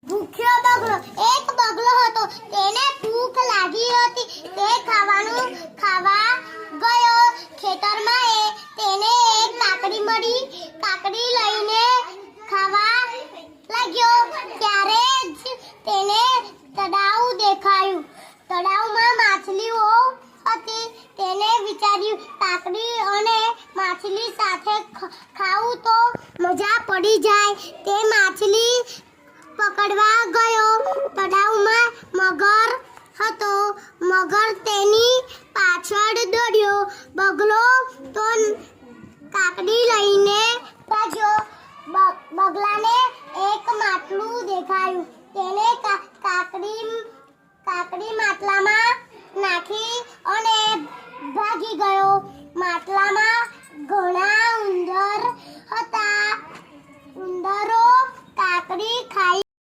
ભૂખ્યો બગલો એક બગલો હતો તેને ભૂખ લાગી હતી તે ખાવાનું ખાવા ગયો ખેતરમાં તેને એક કાકડી મળી કાકડી લઈને ખાવા લાગ્યો ત્યારે જ તેને તળાવ દેખાયું તળાવમાં માછલીઓ હતી તેને વિચાર્યું કાકડી અને માછલી સાથે ખાવું તો મજા પડી જાય તે માછલી પકડવા ગયો તળાવમાં મગર હતો મગર તેની પાછળ દોડ્યો બગલો તો કાકડી લઈને ભાગ્યો બગલાને એક માટલું દેખાયું તેને